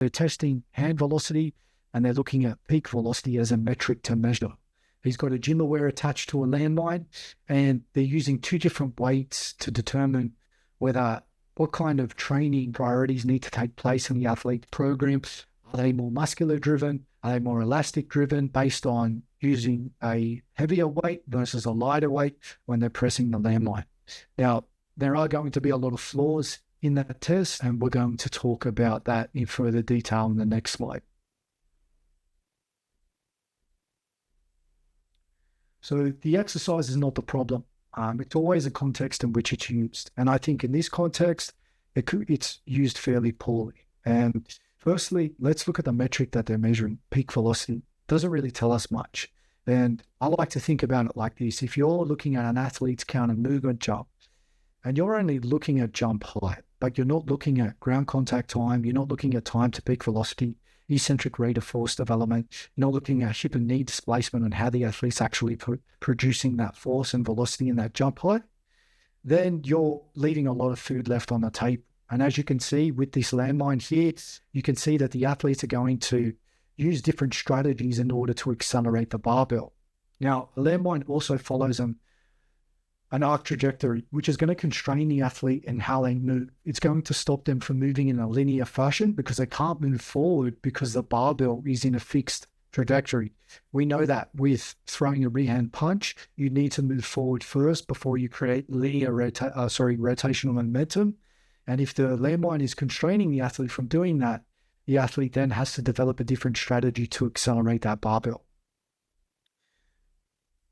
they're testing hand velocity and they're looking at peak velocity as a metric to measure. He's got a gym aware attached to a landmine, and they're using two different weights to determine what kind of training priorities need to take place in the athlete program. Are they more muscular driven? Are they more elastic driven based on using a heavier weight versus a lighter weight when they're pressing the landmine? Now, there are going to be a lot of flaws in that test, and we're going to talk about that in further detail in the next slide. So the exercise is not the problem. It's always a context in which it's used. And I think in this context, it's used fairly poorly. And firstly, let's look at the metric that they're measuring, peak velocity. Doesn't really tell us much. And I like to think about it like this. If you're looking at an athlete's counter movement jump, and you're only looking at jump height, but you're not looking at ground contact time, you're not looking at time to peak velocity, eccentric rate of force development, you're not looking at hip and knee displacement and how the athlete's actually producing that force and velocity in that jump height, then you're leaving a lot of food left on the table. And as you can see with this landmine here, you can see that the athletes are going to use different strategies in order to accelerate the barbell. Now, a landmine also follows an arc trajectory, which is going to constrain the athlete in how they move. It's going to stop them from moving in a linear fashion because they can't move forward because the barbell is in a fixed trajectory. We know that with throwing a rear-hand punch, you need to move forward first before you create linear rotational momentum. And if the landmine is constraining the athlete from doing that, the athlete then has to develop a different strategy to accelerate that barbell.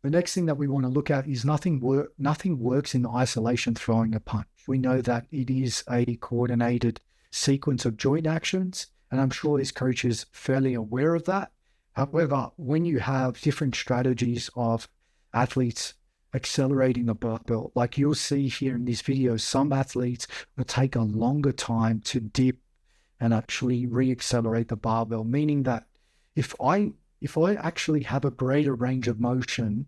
The next thing that we want to look at is nothing works in isolation throwing a punch. We know that it is a coordinated sequence of joint actions, and I'm sure this coach is fairly aware of that. However, when you have different strategies of athletes accelerating the barbell, like you'll see here in this video, some athletes will take a longer time to dip and actually re-accelerate the barbell, meaning that if I actually have a greater range of motion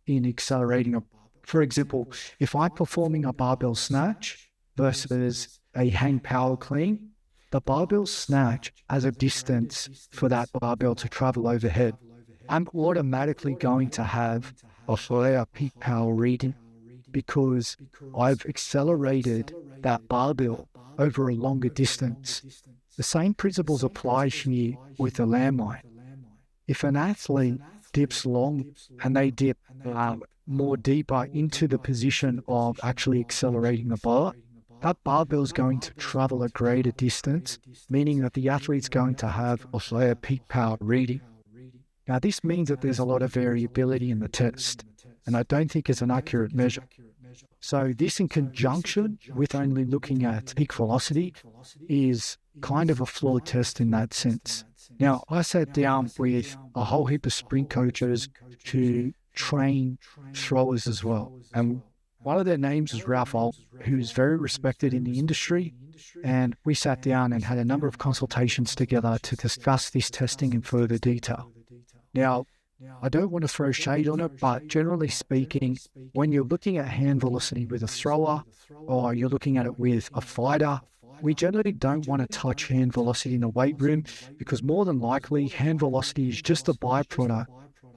in accelerating a barbell, for example, if I'm performing a barbell snatch versus a hang power clean, the barbell snatch has a distance for that barbell to travel overhead. I'm automatically going to have a higher peak power reading because I've accelerated that barbell over a longer distance. The same principles apply here with the landmine. If an athlete dips long and they dip more deeper into the position of actually accelerating the bar, that barbell is going to travel a greater distance, meaning that the athlete's going to have a higher peak power reading. Now, this means that there's a lot of variability in the test, and I don't think it's an accurate measure. So this, in conjunction with only looking at peak velocity, is kind of a flawed test in that sense. Now, I sat down with a whole heap of sprint coaches to train throwers as well. And one of their names is Ralph Alt, who's very respected in the industry. And we sat down and had a number of consultations together to discuss this testing in further detail. Now, I don't want to throw shade on it, but generally speaking, when you're looking at hand velocity with a thrower or you're looking at it with a fighter, we generally don't want to touch hand velocity in the weight room because more than likely hand velocity is just a byproduct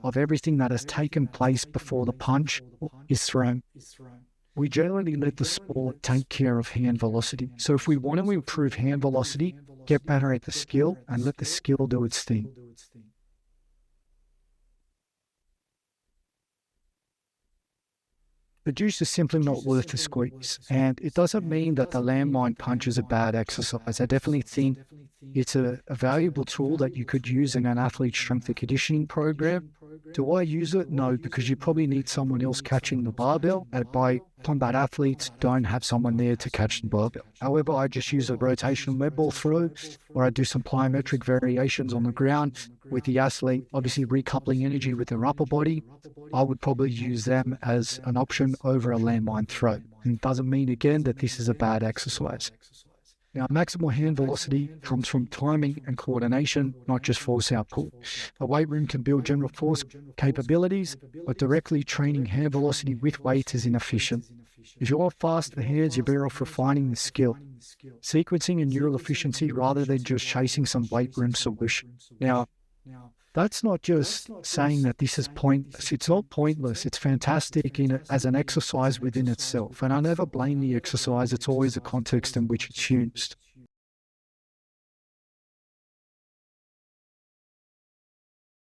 of everything that has taken place before the punch is thrown. We generally let the sport take care of hand velocity. So if we want to improve hand velocity, get better at the skill and let the skill do its thing. The juice is simply not worth the squeeze, and it doesn't mean that the landmine punch is a bad exercise. I definitely think it's a valuable tool that you could use in an athlete strength and conditioning program. Do I use it? No, because you probably need someone else catching the barbell, and combat athletes don't have someone there to catch the barbell. However, I just use a rotational med ball throw, or I do some plyometric variations on the ground with the athlete, obviously recoupling energy with their upper body. I would probably use them as an option over a landmine throw. And it doesn't mean, again, that this is a bad exercise. Now, maximal hand velocity comes from timing and coordination, not just force output. A weight room can build general force capabilities, but directly training hand velocity with weights is inefficient. If you want faster hands, you're better off refining the skill, sequencing and neural efficiency rather than just chasing some weight room solution. Now, that's not just saying that this is pointless. It's not pointless. It's fantastic as an exercise within itself. And I never blame the exercise. It's always the context in which it's used.